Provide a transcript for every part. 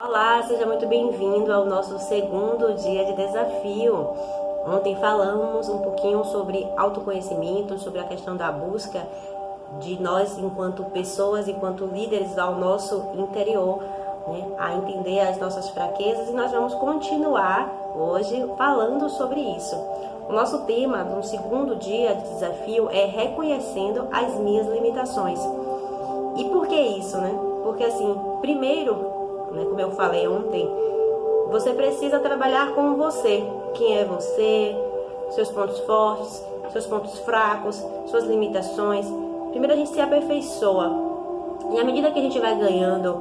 Olá, seja muito bem-vindo ao nosso segundo dia de desafio. Ontem falamos um pouquinho sobre autoconhecimento, sobre a questão da busca de nós enquanto pessoas, enquanto líderes ao nosso interior, né, a entender as nossas fraquezas, e nós vamos continuar hoje falando sobre isso. O nosso tema no segundo dia de desafio é reconhecendo as minhas limitações. E por que isso, né? Porque assim, primeiro, como eu falei ontem, você precisa trabalhar com você. Quem é você, seus pontos fortes, seus pontos fracos, suas limitações. Primeiro a gente se aperfeiçoa. E à medida que a gente vai ganhando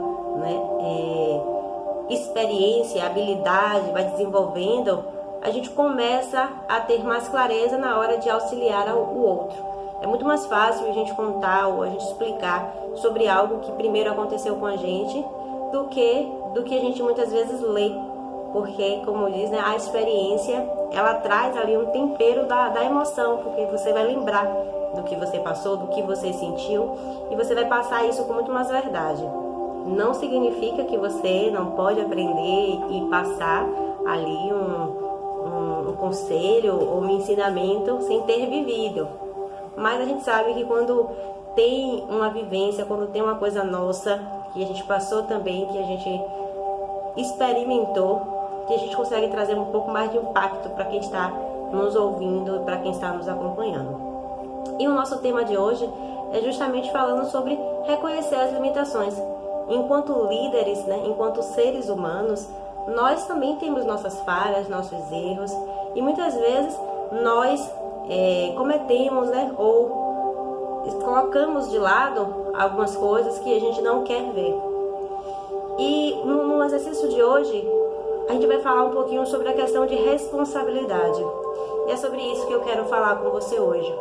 experiência, habilidade, vai desenvolvendo, a gente começa a ter mais clareza na hora de auxiliar o outro. É muito mais fácil a gente contar ou a gente explicar sobre algo que primeiro aconteceu com a gente do que a gente muitas vezes lê, porque, como diz, a experiência, ela traz ali um tempero da emoção, porque você vai lembrar do que você passou, do que você sentiu, e você vai passar isso com muito mais verdade. Não significa que você não pode aprender e passar ali um conselho ou um ensinamento sem ter vivido, mas a gente sabe que quando tem uma vivência, quando tem uma coisa nossa, que a gente passou também, que a gente experimentou, que a gente consegue trazer um pouco mais de impacto para quem está nos ouvindo e para quem está nos acompanhando. E o nosso tema de hoje é justamente falando sobre reconhecer as limitações. Enquanto líderes, enquanto seres humanos, nós também temos nossas falhas, nossos erros, e muitas vezes nós cometemos, ou colocamos de lado algumas coisas que a gente não quer ver. E no exercício de hoje, a gente vai falar um pouquinho sobre a questão de responsabilidade. E é sobre isso que eu quero falar com você hoje.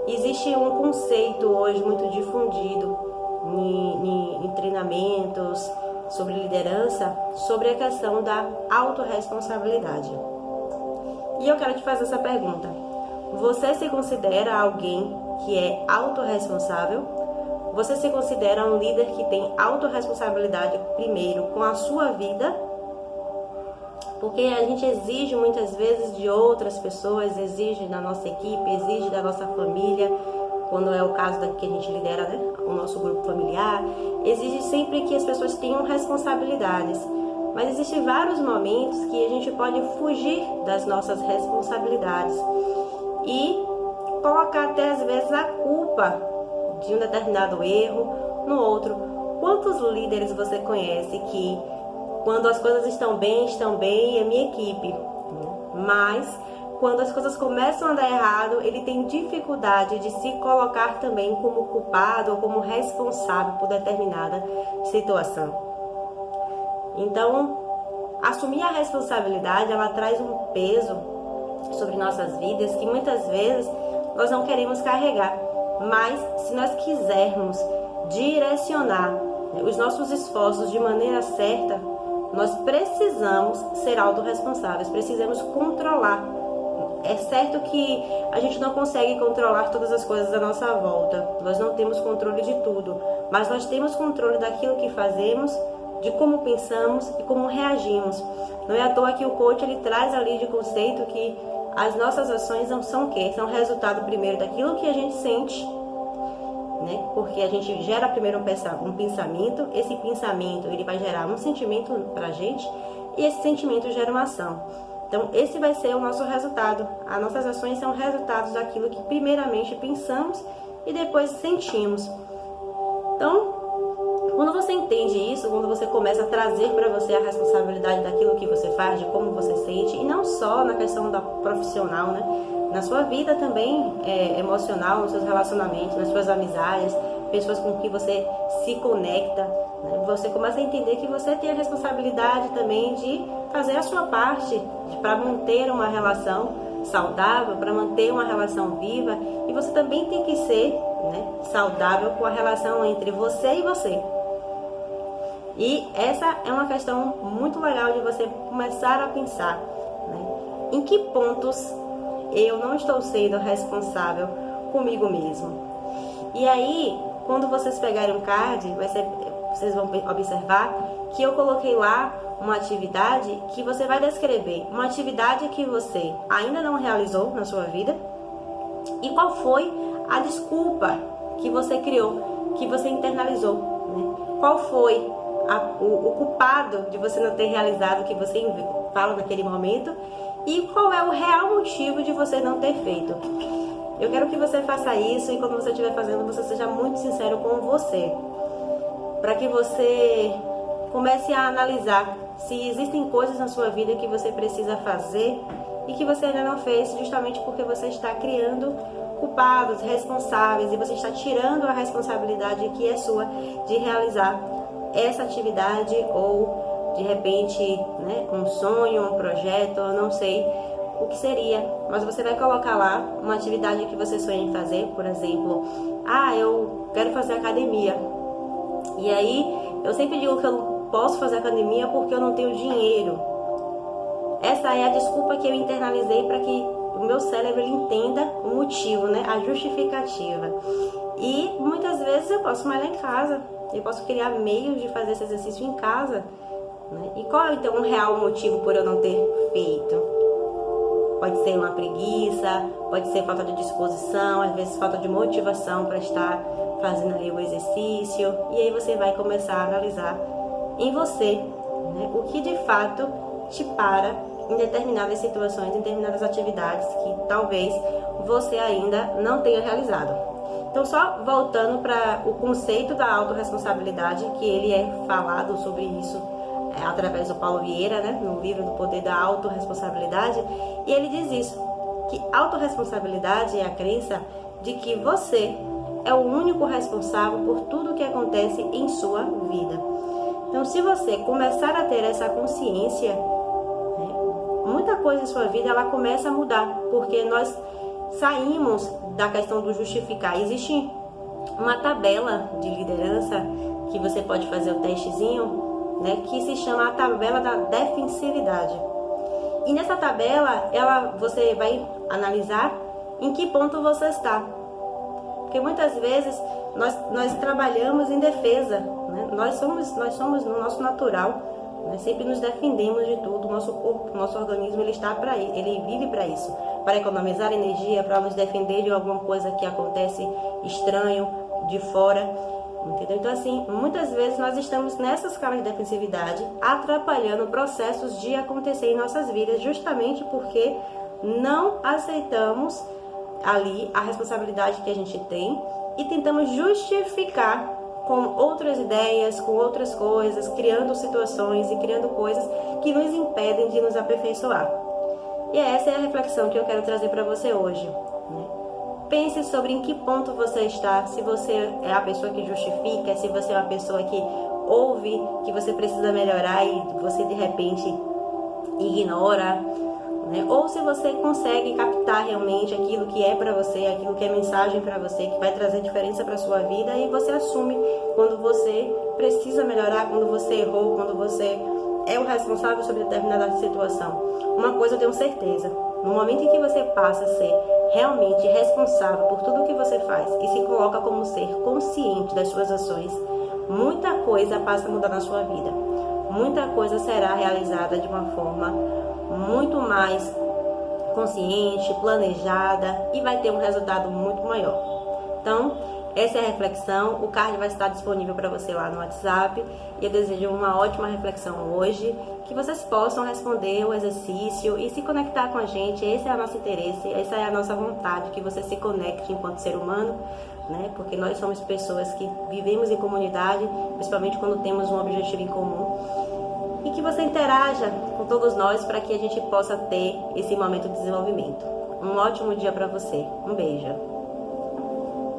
Existe um conceito hoje muito difundido em treinamentos sobre liderança, sobre a questão da autorresponsabilidade. E eu quero te fazer essa pergunta. Você se considera alguém que é autorresponsável? Você se considera um líder que tem autorresponsabilidade primeiro com a sua vida? Porque a gente exige muitas vezes de outras pessoas, exige da nossa equipe, exige da nossa família, quando é o caso da que a gente lidera, o nosso grupo familiar, exige sempre que as pessoas tenham responsabilidades. Mas existem vários momentos que a gente pode fugir das nossas responsabilidades e colocar até às vezes a culpa de um determinado erro no outro. Quantos líderes você conhece que quando as coisas estão bem, é minha equipe, mas quando as coisas começam a dar errado, ele tem dificuldade de se colocar também como culpado ou como responsável por determinada situação. Então, assumir a responsabilidade, ela traz um peso sobre nossas vidas que muitas vezes nós não queremos carregar. Mas se nós quisermos direcionar os nossos esforços de maneira certa, nós precisamos ser autorresponsáveis, precisamos controlar. É certo que a gente não consegue controlar todas as coisas à nossa volta, nós não temos controle de tudo, mas nós temos controle daquilo que fazemos, de como pensamos e como reagimos. Não é à toa que o coach ele traz ali de conceito que as nossas ações não são o quê? São resultado primeiro daquilo que a gente sente, porque a gente gera primeiro um pensamento, esse pensamento ele vai gerar um sentimento pra gente e esse sentimento gera uma ação. Então esse vai ser o nosso resultado. As nossas ações são resultados daquilo que primeiramente pensamos e depois sentimos. Então, quando você entende isso, quando você começa a trazer para você a responsabilidade daquilo que você faz, de como você sente, e não só na questão da profissional, na sua vida também emocional, nos seus relacionamentos, nas suas amizades, pessoas com quem você se conecta, você começa a entender que você tem a responsabilidade também de fazer a sua parte para manter uma relação saudável, para manter uma relação viva, e você também tem que ser saudável com a relação entre você e você. E essa é uma questão muito legal de você começar a pensar, em que pontos eu não estou sendo responsável comigo mesmo. E aí, quando vocês pegarem um card, vocês vão observar que eu coloquei lá uma atividade que você vai descrever, uma atividade que você ainda não realizou na sua vida e qual foi a desculpa que você criou, que você internalizou, né? Qual foi o culpado de você não ter realizado o que você fala naquele momento e qual é o real motivo de você não ter feito. Eu quero que você faça isso e quando você estiver fazendo, você seja muito sincero com você, para que você comece a analisar se existem coisas na sua vida que você precisa fazer e que você ainda não fez, justamente porque você está criando culpados, responsáveis, e você está tirando a responsabilidade que é sua de realizar essa atividade ou, de repente, né, um sonho, um projeto, eu não sei o que seria, mas você vai colocar lá uma atividade que você sonha em fazer, por exemplo, eu quero fazer academia, e aí eu sempre digo que eu não posso fazer academia porque eu não tenho dinheiro. Essa é a desculpa que eu internalizei para que o meu cérebro ele entenda o motivo, né? A justificativa. E muitas vezes eu posso malhar em casa, eu posso criar meios de fazer esse exercício em casa, né? E qual é então o real motivo por eu não ter feito? Pode ser uma preguiça, pode ser falta de disposição, às vezes falta de motivação para estar fazendo ali o exercício. E aí você vai começar a analisar em você, né, o que de fato te para em determinadas situações, em determinadas atividades que talvez você ainda não tenha realizado. Então, só voltando para o conceito da autorresponsabilidade, que ele é falado sobre isso através do Paulo Vieira, né, no livro do Poder da Autorresponsabilidade, e ele diz isso, que autorresponsabilidade é a crença de que você é o único responsável por tudo que acontece em sua vida. Então, se você começar a ter essa consciência, muita coisa em sua vida ela começa a mudar, porque nós saímos da questão do justificar. Existe uma tabela de liderança que você pode fazer o testezinho, né, que se chama a tabela da defensividade. E nessa tabela, você vai analisar em que ponto você está. Porque muitas vezes nós trabalhamos em defesa, né? Nós somos no nosso natural, né? Sempre nos defendemos de tudo. O nosso corpo, o nosso organismo, ele vive para isso, para economizar energia, para nos defender de alguma coisa que acontece estranho de fora, entendeu? Então assim, muitas vezes nós estamos nessas caras de defensividade, atrapalhando processos de acontecer em nossas vidas, justamente porque não aceitamos ali a responsabilidade que a gente tem e tentamos justificar com outras ideias, com outras coisas, criando situações e criando coisas que nos impedem de nos aperfeiçoar. E essa é a reflexão que eu quero trazer para você hoje, né? Pense sobre em que ponto você está, se você é a pessoa que justifica, se você é uma pessoa que ouve que você precisa melhorar e você de repente ignora, né? Ou se você consegue captar realmente aquilo que é para você, aquilo que é mensagem para você, que vai trazer diferença para sua vida, e você assume quando você precisa melhorar, quando você errou, quando você é o responsável sobre determinada situação. Uma coisa eu tenho certeza, no momento em que você passa a ser realmente responsável por tudo que você faz e se coloca como ser consciente das suas ações, muita coisa passa a mudar na sua vida. Muita coisa será realizada de uma forma muito mais consciente, planejada e vai ter um resultado muito maior. Então, essa é a reflexão. O card vai estar disponível para você lá no WhatsApp e eu desejo uma ótima reflexão hoje, que vocês possam responder o exercício e se conectar com a gente. Esse é o nosso interesse, essa é a nossa vontade, que você se conecte enquanto ser humano, né? Porque nós somos pessoas que vivemos em comunidade, principalmente quando temos um objetivo em comum. E que você interaja com todos nós para que a gente possa ter esse momento de desenvolvimento. Um ótimo dia para você. Um beijo.